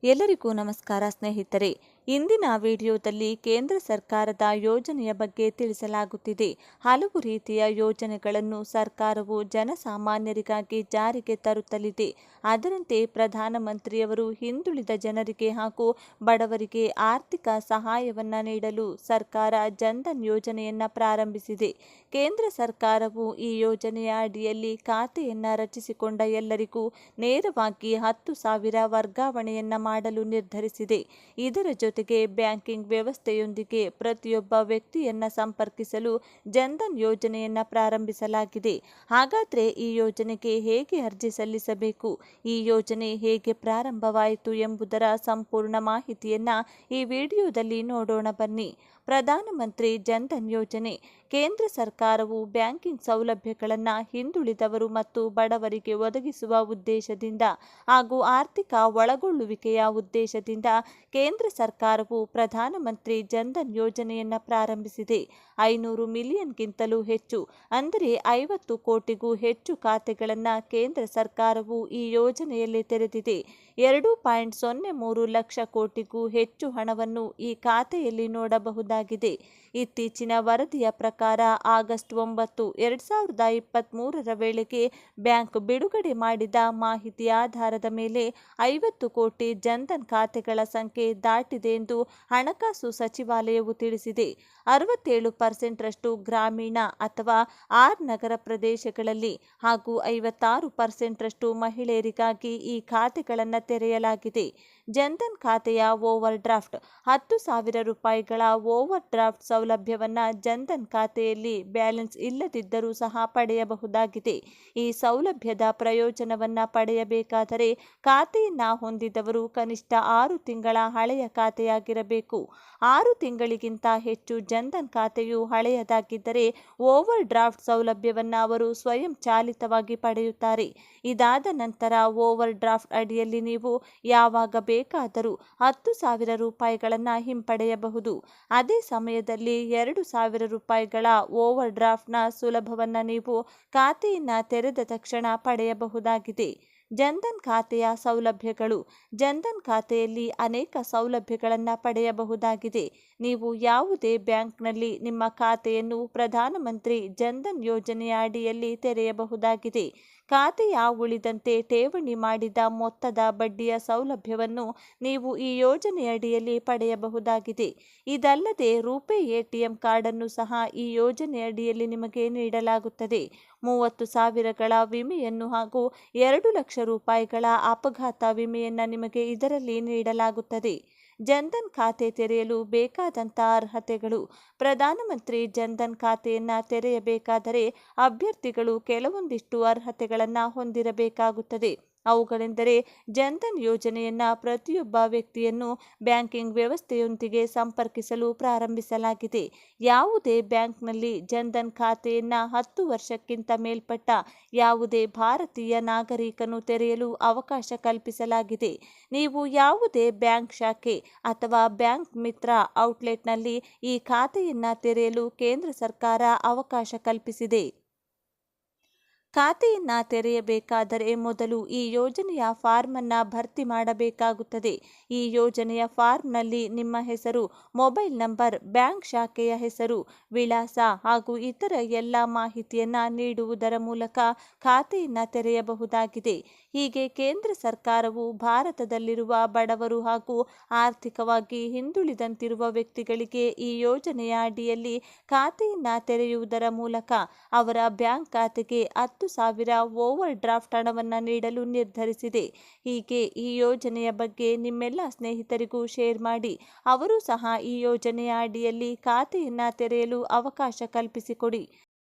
ಎಲ್ಲರಿಗೂ ನಮಸ್ಕಾರ ಸ್ನೇಹಿತರೆ. ಇಂದಿನ ವಿಡಿಯೋದಲ್ಲಿ ಕೇಂದ್ರ ಸರ್ಕಾರದ ಯೋಜನೆಯ ಬಗ್ಗೆ ತಿಳಿಸಲಾಗುತ್ತಿದೆ. ಹಲವು ರೀತಿಯ ಯೋಜನೆಗಳನ್ನು ಸರ್ಕಾರವು ಜನಸಾಮಾನ್ಯರಿಗಾಗಿ ಜಾರಿಗೆ ತರುತ್ತಲಿದೆ. ಅದರಂತೆ ಪ್ರಧಾನಮಂತ್ರಿಯವರು ಹಿಂದುಳಿದ ಜನರಿಗೆ ಹಾಗೂ ಬಡವರಿಗೆ ಆರ್ಥಿಕ ಸಹಾಯವನ್ನು ನೀಡಲು ಸರ್ಕಾರ ಜನ್ಧನ್ ಯೋಜನೆಯನ್ನು ಪ್ರಾರಂಭಿಸಿದೆ. ಕೇಂದ್ರ ಸರ್ಕಾರವು ಈ ಯೋಜನೆಯ ಅಡಿಯಲ್ಲಿ ಖಾತೆಯನ್ನು ರಚಿಸಿಕೊಂಡ ಎಲ್ಲರಿಗೂ ನೇರವಾಗಿ 10,000 ವರ್ಗಾವಣೆಯನ್ನು ಮಾಡಲು ನಿರ್ಧರಿಸಿದೆ. ಇದರ ಜೊತೆಗೆ ಬ್ಯಾಂಕಿಂಗ್ ವ್ಯವಸ್ಥೆಯೊಂದಿಗೆ ಪ್ರತಿಯೊಬ್ಬ ವ್ಯಕ್ತಿಯನ್ನ ಸಂಪರ್ಕಿಸಲು ಜನ್ಧನ್ ಯೋಜನೆಯನ್ನ ಪ್ರಾರಂಭಿಸಲಾಗಿದೆ. ಹಾಗಾದ್ರೆ ಈ ಯೋಜನೆಗೆ ಹೇಗೆ ಅರ್ಜಿ ಸಲ್ಲಿಸಬೇಕು, ಈ ಯೋಜನೆ ಹೇಗೆ ಪ್ರಾರಂಭವಾಯಿತು ಎಂಬುದರ ಸಂಪೂರ್ಣ ಮಾಹಿತಿಯನ್ನ ಈ ವಿಡಿಯೋದಲ್ಲಿ ನೋಡೋಣ ಬನ್ನಿ. ಪ್ರಧಾನಮಂತ್ರಿ ಜನ್ಧನ್ ಯೋಜನೆ ಕೇಂದ್ರ ಸರ್ಕಾರವು ಬ್ಯಾಂಕಿಂಗ್ ಸೌಲಭ್ಯಗಳನ್ನು ಹಿಂದುಳಿದವರು ಮತ್ತು ಬಡವರಿಗೆ ಒದಗಿಸುವ ಉದ್ದೇಶದಿಂದ ಹಾಗೂ ಆರ್ಥಿಕ ಒಳಗೊಳ್ಳುವಿಕೆಯ ಉದ್ದೇಶದಿಂದ ಕೇಂದ್ರ ಸರ್ಕಾರವು ಪ್ರಧಾನಮಂತ್ರಿ ಜನ್ಧನ್ ಯೋಜನೆಯನ್ನು ಪ್ರಾರಂಭಿಸಿದೆ. 500 ಮಿಲಿಯನ್ಗಿಂತಲೂ ಹೆಚ್ಚು ಅಂದರೆ 50 ಕೋಟಿಗೂ ಹೆಚ್ಚು ಖಾತೆಗಳನ್ನು ಕೇಂದ್ರ ಸರ್ಕಾರವು ಈ ಯೋಜನೆಯಲ್ಲಿ ತೆರೆದಿದೆ. 2.03 ಲಕ್ಷ ಕೋಟಿಗೂ ಹೆಚ್ಚು ಹಣವನ್ನು ಈ ಖಾತೆಯಲ್ಲಿ ನೋಡಬಹುದಾಗಿದೆ. ಇತ್ತೀಚಿನ ವರದಿಯ ಪ್ರಕಾರ ಆಗಸ್ಟ್ 9, 2023 ವೇಳೆಗೆ ಬ್ಯಾಂಕ್ ಬಿಡುಗಡೆ ಮಾಡಿದ ಮಾಹಿತಿ ಆಧಾರದ ಮೇಲೆ 50 ಕೋಟಿ ಜನ್ಧನ್ ಖಾತೆಗಳ ಸಂಖ್ಯೆ ದಾಟಿದೆ ಎಂದು ಹಣಕಾಸು ಸಚಿವಾಲಯವು ತಿಳಿಸಿದೆ. 67% ಗ್ರಾಮೀಣ ಅಥವಾ ನಗರ ಪ್ರದೇಶಗಳಲ್ಲಿ ಹಾಗೂ 56% ಮಹಿಳೆಯರಿಗಾಗಿ ಈ ಖಾತೆಗಳನ್ನು ತೆರೆಯಲಾಗಿದೆ. ಜನ್ಧನ್ ಖಾತೆಯ ಓವರ್ ಡ್ರಾಫ್ಟ್ 10,000 ರೂಪಾಯಿಗಳ ಓವರ್ ಡ್ರಾಫ್ಟ್ ಸೌಲಭ್ಯವನ್ನು ಜನ್ಧನ್ ಖಾತೆಯಲ್ಲಿ ಬ್ಯಾಲೆನ್ಸ್ ಇಲ್ಲದಿದ್ದರೂ ಸಹ ಪಡೆಯಬಹುದಾಗಿದೆ. ಈ ಸೌಲಭ್ಯದ ಪ್ರಯೋಜನವನ್ನು ಪಡೆಯಬೇಕಾದರೆ ಖಾತೆಯನ್ನ ಹೊಂದಿದವರು ಕನಿಷ್ಠ 6 ತಿಂಗಳ ಹಳೆಯ ಖಾತೆಯಾಗಿರಬೇಕು. 6 ತಿಂಗಳಿಗಿಂತ ಹೆಚ್ಚು ಜನ್ಧನ್ ಖಾತೆಯು ಹಳೆಯದಾಗಿದ್ದರೆ ಓವರ್ ಡ್ರಾಫ್ಟ್ ಸೌಲಭ್ಯವನ್ನು ಅವರು ಸ್ವಯಂ ಚಾಲಿತವಾಗಿ ಪಡೆಯುತ್ತಾರೆ. ಇದಾದ ನಂತರ ಓವರ್ ಡ್ರಾಫ್ಟ್ ಅಡಿಯಲ್ಲಿ ನೀವು ಯಾವಾಗ ಬೇಕಾದರೂ 10,000 ರೂಪಾಯಿಗಳನ್ನು ಹಿಂಪಡೆಯಬಹುದು. ಅದೇ ಸಮಯದಲ್ಲಿ 2,000 ರೂಪಾಯಿಗಳ ಓವರ್ ಡ್ರಾಫ್ಟ್ನ ಸುಲಭವನ್ನು ನೀವು ಖಾತೆಯನ್ನು ತೆರೆದ ತಕ್ಷಣ ಪಡೆಯಬಹುದಾಗಿದೆ. ಜನ್ಧನ್ ಖಾತೆಯ ಸೌಲಭ್ಯಗಳು. ಜನ್ಧನ್ ಖಾತೆಯಲ್ಲಿ ಅನೇಕ ಸೌಲಭ್ಯಗಳನ್ನು ಪಡೆಯಬಹುದಾಗಿದೆ. ನೀವು ಯಾವುದೇ ಬ್ಯಾಂಕ್ನಲ್ಲಿ ನಿಮ್ಮ ಖಾತೆಯನ್ನು ಪ್ರಧಾನಮಂತ್ರಿ ಜನ್ಧನ್ ಯೋಜನೆಯ ಅಡಿಯಲ್ಲಿ ತೆರೆಯಬಹುದಾಗಿದೆ. ಖಾತೆಯ ಉಳಿದಂತೆ ಠೇವಣಿ ಮಾಡಿದ ಮೊತ್ತದ ಬಡ್ಡಿಯ ಸೌಲಭ್ಯವನ್ನು ನೀವು ಈ ಯೋಜನೆಯಡಿಯಲ್ಲಿ ಪಡೆಯಬಹುದಾಗಿದೆ. ಇದಲ್ಲದೆ ರೂಪೇ ಎಟಿಎಂ ಕಾರ್ಡ್ ಅನ್ನು ಸಹ ಈ ಯೋಜನೆಯಡಿಯಲ್ಲಿ ನಿಮಗೆ ನೀಡಲಾಗುತ್ತದೆ. 30,000ಗಳ ವಿಮೆಯನ್ನು ಹಾಗೂ 2 ಲಕ್ಷ ರೂಪಾಯಿಗಳ ಅಪಘಾತ ವಿಮೆಯನ್ನು ನಿಮಗೆ ಇದರಲ್ಲಿ ನೀಡಲಾಗುತ್ತದೆ. ಜನ್ಧನ್ ಖಾತೆ ತೆರೆಯಲು ಬೇಕಾದಂಥ ಅರ್ಹತೆಗಳು. ಪ್ರಧಾನಮಂತ್ರಿ ಜನ್ಧನ್ ಖಾತೆಯನ್ನು ತೆರೆಯಬೇಕಾದರೆ ಅಭ್ಯರ್ಥಿಗಳು ಕೆಲವೊಂದಿಷ್ಟು ಅರ್ಹತೆಗಳನ್ನು ಹೊಂದಿರಬೇಕಾಗುತ್ತದೆ. ಅವುಗಳೆಂದರೆ ಜನ್ಧನ್ ಯೋಜನೆಯನ್ನು ಪ್ರತಿಯೊಬ್ಬ ವ್ಯಕ್ತಿಯನ್ನು ಬ್ಯಾಂಕಿಂಗ್ ವ್ಯವಸ್ಥೆಯೊಂದಿಗೆ ಸಂಪರ್ಕಿಸಲು ಪ್ರಾರಂಭಿಸಲಾಗಿದೆ. ಯಾವುದೇ ಬ್ಯಾಂಕ್ನಲ್ಲಿ ಜನ್ಧನ್ ಖಾತೆಯನ್ನು 10 ವರ್ಷಕ್ಕಿಂತ ಮೇಲ್ಪಟ್ಟ ಯಾವುದೇ ಭಾರತೀಯ ನಾಗರಿಕನು ತೆರೆಯಲು ಅವಕಾಶ ಕಲ್ಪಿಸಲಾಗಿದೆ. ನೀವು ಯಾವುದೇ ಬ್ಯಾಂಕ್ ಶಾಖೆ ಅಥವಾ ಬ್ಯಾಂಕ್ ಮಿತ್ರ ಔಟ್ಲೆಟ್ನಲ್ಲಿ ಈ ಖಾತೆಯನ್ನು ತೆರೆಯಲು ಕೇಂದ್ರ ಸರ್ಕಾರ ಅವಕಾಶ ಕಲ್ಪಿಸಿದೆ. ಖಾತೆಯನ್ನು ತೆರೆಯಬೇಕಾದರೆ ಮೊದಲು ಈ ಯೋಜನೆಯ ಫಾರ್ಮ್ ಅನ್ನು ಭರ್ತಿ ಮಾಡಬೇಕಾಗುತ್ತದೆ. ಈ ಯೋಜನೆಯ ಫಾರ್ಮ್ನಲ್ಲಿ ನಿಮ್ಮ ಹೆಸರು, ಮೊಬೈಲ್ ನಂಬರ್, ಬ್ಯಾಂಕ್ ಶಾಖೆಯ ಹೆಸರು, ವಿಳಾಸ ಹಾಗೂ ಇತರ ಎಲ್ಲ ಮಾಹಿತಿಯನ್ನು ನೀಡುವುದರ ಮೂಲಕ ಖಾತೆಯನ್ನು ತೆರೆಯಬಹುದಾಗಿದೆ. ಹೀಗೆ ಕೇಂದ್ರ ಸರ್ಕಾರವು ಭಾರತದಲ್ಲಿರುವ ಬಡವರು ಹಾಗೂ ಆರ್ಥಿಕವಾಗಿ ಹಿಂದುಳಿದಂತಿರುವ ವ್ಯಕ್ತಿಗಳಿಗೆ ಈ ಯೋಜನೆಯ ಅಡಿಯಲ್ಲಿ ಖಾತೆಯನ್ನು ತೆರೆಯುವುದರ ಮೂಲಕ ಅವರ ಬ್ಯಾಂಕ್ ಖಾತೆಗೆ 10,000 ಓವರ್ ಡ್ರಾಫ್ಟ್ ಹಣವನ್ನು ನೀಡಲು ನಿರ್ಧರಿಸಿದೆ. ಹೀಗೆ ಈ ಯೋಜನೆಯ ಬಗ್ಗೆ ನಿಮ್ಮೆಲ್ಲ ಸ್ನೇಹಿತರಿಗೂ ಶೇರ್ ಮಾಡಿ ಅವರು ಸಹ ಈ ಯೋಜನೆಯ ಅಡಿಯಲ್ಲಿ ಖಾತೆಯನ್ನು ತೆರೆಯಲು ಅವಕಾಶ ಕಲ್ಪಿಸಿಕೊಡಿ.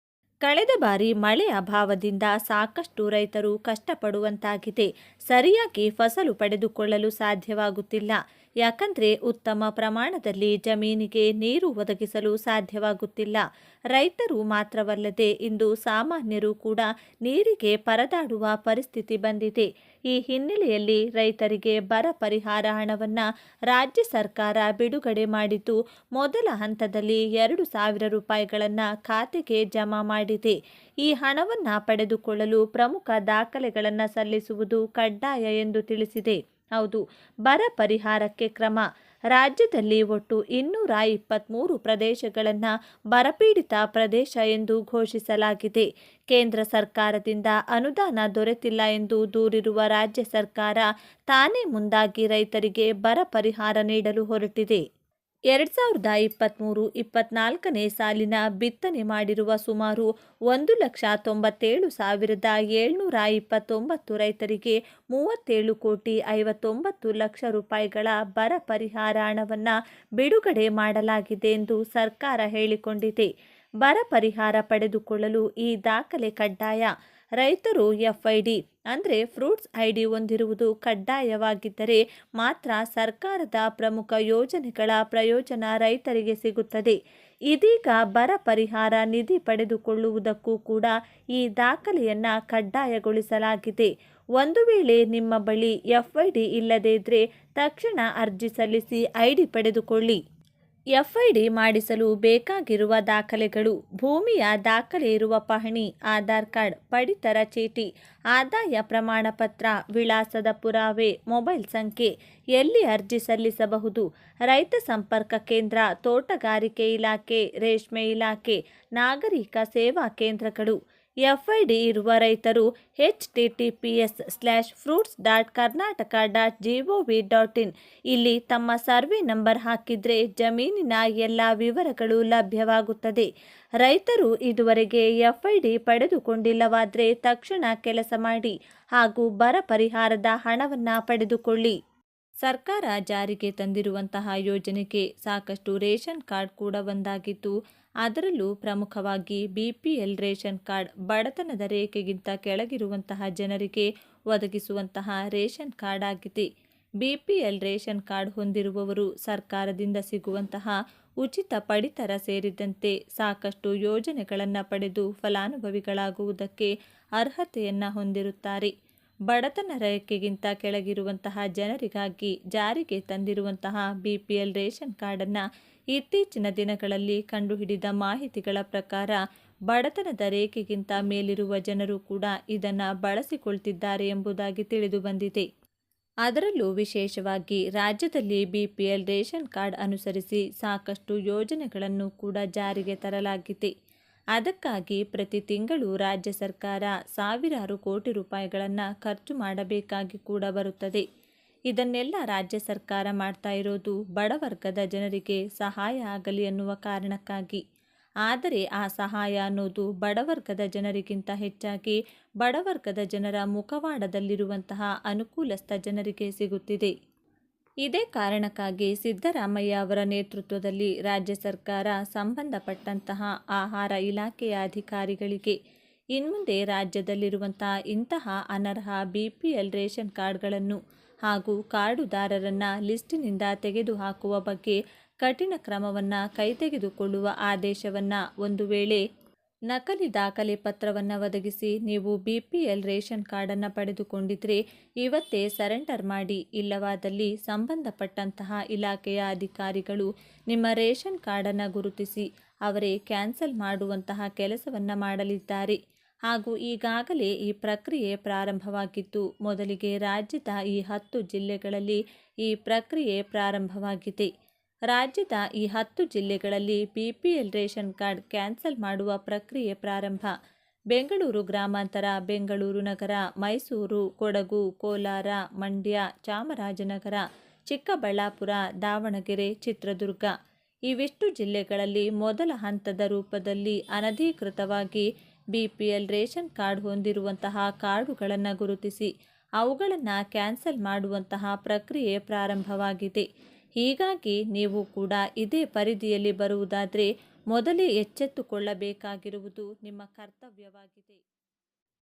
ಕಳೆದ ಬಾರಿ ಮಳೆ ಅಭಾವದಿಂದ ಸಾಕಷ್ಟು ರೈತರು ಕಷ್ಟಪಡುವಂತಾಗಿದೆ. ಸರಿಯಾಗಿ ಫಸಲು ಪಡೆದುಕೊಳ್ಳಲು ಸಾಧ್ಯವಾಗುತ್ತಿಲ್ಲ. ಯಾಕಂದರೆ ಉತ್ತಮ ಪ್ರಮಾಣದಲ್ಲಿ ಜಮೀನಿಗೆ ನೀರು ಒದಗಿಸಲು ಸಾಧ್ಯವಾಗುತ್ತಿಲ್ಲ. ರೈತರು ಮಾತ್ರವಲ್ಲದೆ ಇಂದು ಸಾಮಾನ್ಯರು ಕೂಡ ನೀರಿಗೆ ಪರದಾಡುವ ಪರಿಸ್ಥಿತಿ ಬಂದಿದೆ. ಈ ಹಿನ್ನೆಲೆಯಲ್ಲಿ ರೈತರಿಗೆ ಬರ ಪರಿಹಾರ ಹಣವನ್ನು ರಾಜ್ಯ ಸರ್ಕಾರ ಬಿಡುಗಡೆ ಮಾಡಿದ್ದು, ಮೊದಲ ಹಂತದಲ್ಲಿ 2,000 ರೂಪಾಯಿಗಳನ್ನು ಖಾತೆಗೆ ಜಮಾ ಮಾಡಿದೆ. ಈ ಹಣವನ್ನು ಪಡೆದುಕೊಳ್ಳಲು ಪ್ರಮುಖ ದಾಖಲೆಗಳನ್ನು ಸಲ್ಲಿಸುವುದು ಕಡ್ಡಾಯ ಎಂದು ತಿಳಿಸಿದೆ. ಹೌದು, ಬರ ಪರಿಹಾರಕ್ಕೆ ಕ್ರಮ. ರಾಜ್ಯದಲ್ಲಿ ಒಟ್ಟು 223 ಪ್ರದೇಶಗಳನ್ನು ಬರಪೀಡಿತ ಪ್ರದೇಶ ಎಂದು ಘೋಷಿಸಲಾಗಿದೆ. ಕೇಂದ್ರ ಸರ್ಕಾರದಿಂದ ಅನುದಾನ ದೊರೆತಿಲ್ಲ ಎಂದು ದೂರಿರುವ ರಾಜ್ಯ ಸರ್ಕಾರ ತಾನೇ ಮುಂದಾಗಿ ರೈತರಿಗೆ ಬರ ಪರಿಹಾರ ನೀಡಲು ಹೊರಟಿದೆ. 2023-24ನೇ ಸಾಲಿನ ಬಿತ್ತನೆ ಮಾಡಿರುವ ಸುಮಾರು 1,97,729 ರೈತರಿಗೆ 37,59,00,000 ರೂಪಾಯಿಗಳ ಬರ ಪರಿಹಾರ ಹಣವನ್ನು ಬಿಡುಗಡೆ ಮಾಡಲಾಗಿದೆ ಎಂದು ಸರ್ಕಾರ ಹೇಳಿಕೊಂಡಿದೆ. ಬರ ಪರಿಹಾರ ಪಡೆದುಕೊಳ್ಳಲು ಈ ದಾಖಲೆ ಕಡ್ಡಾಯ. ರೈತರು FID ಅಂದರೆ ಫ್ರೂಟ್ಸ್ ID ಹೊಂದಿರುವುದು ಕಡ್ಡಾಯವಾಗಿದ್ದರೆ ಮಾತ್ರ ಸರ್ಕಾರದ ಪ್ರಮುಖ ಯೋಜನೆಗಳ ಪ್ರಯೋಜನ ರೈತರಿಗೆ ಸಿಗುತ್ತದೆ. ಇದೀಗ ಬರ ಪರಿಹಾರ ನಿಧಿ ಪಡೆದುಕೊಳ್ಳುವುದಕ್ಕೂ ಕೂಡ ಈ ದಾಖಲೆಯನ್ನು ಕಡ್ಡಾಯಗೊಳಿಸಲಾಗಿದೆ. ಒಂದು ವೇಳೆ ನಿಮ್ಮ ಬಳಿ FID ಇಲ್ಲದೇ ಇದ್ದರೆ ತಕ್ಷಣ ಅರ್ಜಿ ಸಲ್ಲಿಸಿ ID ಪಡೆದುಕೊಳ್ಳಿ. FID ಮಾಡಿಸಲು ಬೇಕಾಗಿರುವ ದಾಖಲೆಗಳು: ಭೂಮಿಯ ದಾಖಲೆ ಇರುವ ಪಹಣಿ, ಆಧಾರ್ ಕಾರ್ಡ್, ಪಡಿತರ ಚೀಟಿ, ಆದಾಯ ಪ್ರಮಾಣ ಪತ್ರ, ವಿಳಾಸದ ಪುರಾವೆ, ಮೊಬೈಲ್ ಸಂಖ್ಯೆ. ಎಲ್ಲಿ ಅರ್ಜಿ ಸಲ್ಲಿಸಬಹುದು? ರೈತ ಸಂಪರ್ಕ ಕೇಂದ್ರ, ತೋಟಗಾರಿಕೆ ಇಲಾಖೆ, ರೇಷ್ಮೆ ಇಲಾಖೆ, ನಾಗರಿಕ ಸೇವಾ ಕೇಂದ್ರಗಳು. FID ಇರುವ ರೈತರು https://fruits.karnataka.gov.in ಇಲ್ಲಿ ತಮ್ಮ ಸರ್ವೆ ನಂಬರ್ ಹಾಕಿದ್ರೆ ಜಮೀನಿನ ಎಲ್ಲ ವಿವರಗಳು ಲಭ್ಯವಾಗುತ್ತದೆ. ರೈತರು ಇದುವರೆಗೆ FID ಪಡೆದುಕೊಂಡಿಲ್ಲವಾದರೆ ತಕ್ಷಣ ಕೆಲಸ ಮಾಡಿ ಹಾಗೂ ಬರ ಪರಿಹಾರದ ಹಣವನ್ನು ಪಡೆದುಕೊಳ್ಳಿ. ಸರ್ಕಾರ ಜಾರಿಗೆ ತಂದಿರುವಂತಹ ಯೋಜನೆಗೆ ಸಾಕಷ್ಟು ರೇಷನ್ ಕಾರ್ಡ್ ಕೂಡ ಒಂದಾಗಿದ್ದು, ಅದರಲ್ಲೂ ಪ್ರಮುಖವಾಗಿ BPL ರೇಷನ್ ಕಾರ್ಡ್ ಬಡತನದ ರೇಖೆಗಿಂತ ಕೆಳಗಿರುವಂತಹ ಜನರಿಗೆ ಒದಗಿಸುವಂತಹ ರೇಷನ್ ಕಾರ್ಡ್ ಆಗಿದೆ. BPL ರೇಷನ್ ಕಾರ್ಡ್ ಹೊಂದಿರುವವರು ಸರ್ಕಾರದಿಂದ ಸಿಗುವಂತಹ ಉಚಿತ ಪಡಿತರ ಸೇರಿದಂತೆ ಸಾಕಷ್ಟು ಯೋಜನೆಗಳನ್ನು ಪಡೆದು ಫಲಾನುಭವಿಗಳಾಗುವುದಕ್ಕೆ ಅರ್ಹತೆಯನ್ನು ಹೊಂದಿರುತ್ತಾರೆ. ಬಡತನ ರೇಖೆಗಿಂತ ಕೆಳಗಿರುವಂತಹ ಜನರಿಗಾಗಿ ಜಾರಿಗೆ ತಂದಿರುವಂತಹ BPL ರೇಷನ್ ಕಾರ್ಡನ್ನು ಇತ್ತೀಚಿನ ದಿನಗಳಲ್ಲಿ ಕಂಡುಹಿಡಿದ ಮಾಹಿತಿಗಳ ಪ್ರಕಾರ ಬಡತನದ ರೇಖೆಗಿಂತ ಮೇಲಿರುವ ಜನರು ಕೂಡ ಇದನ್ನು ಬಳಸಿಕೊಳ್ತಿದ್ದಾರೆ ಎಂಬುದಾಗಿ ತಿಳಿದು ಬಂದಿದೆ. ಅದರಲ್ಲೂ ವಿಶೇಷವಾಗಿ ರಾಜ್ಯದಲ್ಲಿ BPL ರೇಷನ್ ಕಾರ್ಡ್ ಅನುಸರಿಸಿ ಸಾಕಷ್ಟು ಯೋಜನೆಗಳನ್ನು ಕೂಡ ಜಾರಿಗೆ ತರಲಾಗಿದೆ. ಅದಕ್ಕಾಗಿ ಪ್ರತಿ ತಿಂಗಳು ರಾಜ್ಯ ಸರ್ಕಾರ ಸಾವಿರಾರು ಕೋಟಿ ರೂಪಾಯಿಗಳನ್ನು ಖರ್ಚು ಮಾಡಬೇಕಾಗಿ ಕೂಡ ಬರುತ್ತದೆ. ಇದನ್ನೆಲ್ಲ ರಾಜ್ಯ ಸರ್ಕಾರ ಮಾಡ್ತಾ ಇರೋದು ಬಡವರ್ಗದ ಜನರಿಗೆ ಸಹಾಯ ಆಗಲಿ ಅನ್ನುವ ಕಾರಣಕ್ಕಾಗಿ. ಆದರೆ ಆ ಸಹಾಯ ಅನ್ನೋದು ಬಡವರ್ಗದ ಜನರಿಗಿಂತ ಹೆಚ್ಚಾಗಿ ಬಡವರ್ಗದ ಜನರ ಮುಖವಾಡದಲ್ಲಿರುವಂತಹ ಅನುಕೂಲಸ್ಥ ಜನರಿಗೆ ಸಿಗುತ್ತಿದೆ. ಇದೇ ಕಾರಣಕ್ಕಾಗಿ ಸಿದ್ದರಾಮಯ್ಯ ಅವರ ನೇತೃತ್ವದಲ್ಲಿ ರಾಜ್ಯ ಸರ್ಕಾರ ಸಂಬಂಧಪಟ್ಟಂತಹ ಆಹಾರ ಇಲಾಖೆಯ ಅಧಿಕಾರಿಗಳಿಗೆ ಇನ್ಮುಂದೆ ರಾಜ್ಯದಲ್ಲಿರುವಂತಹ ಇಂತಹ ಅನರ್ಹ BPL ರೇಷನ್ ಕಾರ್ಡ್ಗಳನ್ನು ಹಾಗೂ ಕಾರ್ಡುದಾರರನ್ನು ಲಿಸ್ಟಿನಿಂದ ತೆಗೆದುಹಾಕುವ ಬಗ್ಗೆ ಕಠಿಣ ಕ್ರಮವನ್ನು ಕೈಗೆತ್ತಿಕೊಳ್ಳುವ ಆದೇಶವನ್ನು, ಒಂದು ವೇಳೆ ನಕಲಿ ದಾಖಲೆ ಪತ್ರವನ್ನು ಒದಗಿಸಿ ನೀವು BPL ರೇಷನ್ ಕಾರ್ಡನ್ನು ಪಡೆದುಕೊಂಡಿದ್ದರೆ ಇವತ್ತೇ ಸರೆಂಡರ್ ಮಾಡಿ, ಇಲ್ಲವಾದಲ್ಲಿ ಸಂಬಂಧಪಟ್ಟಂತಹ ಇಲಾಖೆಯ ಅಧಿಕಾರಿಗಳು ನಿಮ್ಮ ರೇಷನ್ ಕಾರ್ಡನ್ನು ಗುರುತಿಸಿ ಅವರೇ ಕ್ಯಾನ್ಸಲ್ ಮಾಡುವಂತಹ ಕೆಲಸವನ್ನು ಮಾಡಲಿದ್ದಾರೆ. ಹಾಗೂ ಈಗಾಗಲೇ ಈ ಪ್ರಕ್ರಿಯೆ ಪ್ರಾರಂಭವಾಗಿದ್ದು, ಮೊದಲಿಗೆ ರಾಜ್ಯದ ಈ 10 ಜಿಲ್ಲೆಗಳಲ್ಲಿ ಈ ಪ್ರಕ್ರಿಯೆ ಪ್ರಾರಂಭವಾಗಿದೆ. ರಾಜ್ಯದ ಈ 10 ಜಿಲ್ಲೆಗಳಲ್ಲಿ BPL ರೇಷನ್ ಕಾರ್ಡ್ ಕ್ಯಾನ್ಸಲ್ ಮಾಡುವ ಪ್ರಕ್ರಿಯೆ ಪ್ರಾರಂಭ. ಬೆಂಗಳೂರು ಗ್ರಾಮಾಂತರ, ಬೆಂಗಳೂರು ನಗರ, ಮೈಸೂರು, ಕೊಡಗು, ಕೋಲಾರ, ಮಂಡ್ಯ, ಚಾಮರಾಜನಗರ, ಚಿಕ್ಕಬಳ್ಳಾಪುರ, ದಾವಣಗೆರೆ, ಚಿತ್ರದುರ್ಗ ಇವಿಷ್ಟು ಜಿಲ್ಲೆಗಳಲ್ಲಿ ಮೊದಲ ಹಂತದ ರೂಪದಲ್ಲಿ ಅನಧಿಕೃತವಾಗಿ BPL ರೇಷನ್ ಕಾರ್ಡ್ ಹೊಂದಿರುವಂತಹ ಕಾರ್ಡುಗಳನ್ನು ಗುರುತಿಸಿ ಅವುಗಳನ್ನು ಕ್ಯಾನ್ಸಲ್ ಮಾಡುವಂತಹ ಪ್ರಕ್ರಿಯೆ ಪ್ರಾರಂಭವಾಗಿದೆ. ಹೀಗಾಗಿ ನೀವು ಕೂಡ ಇದೇ ಪರಿಧಿಯಲ್ಲಿ ಬರುವುದಾದರೆ ಮೊದಲೇ ಎಚ್ಚೆತ್ತುಕೊಳ್ಳಬೇಕಾಗಿರುವುದು ನಿಮ್ಮ ಕರ್ತವ್ಯವಾಗಿದೆ.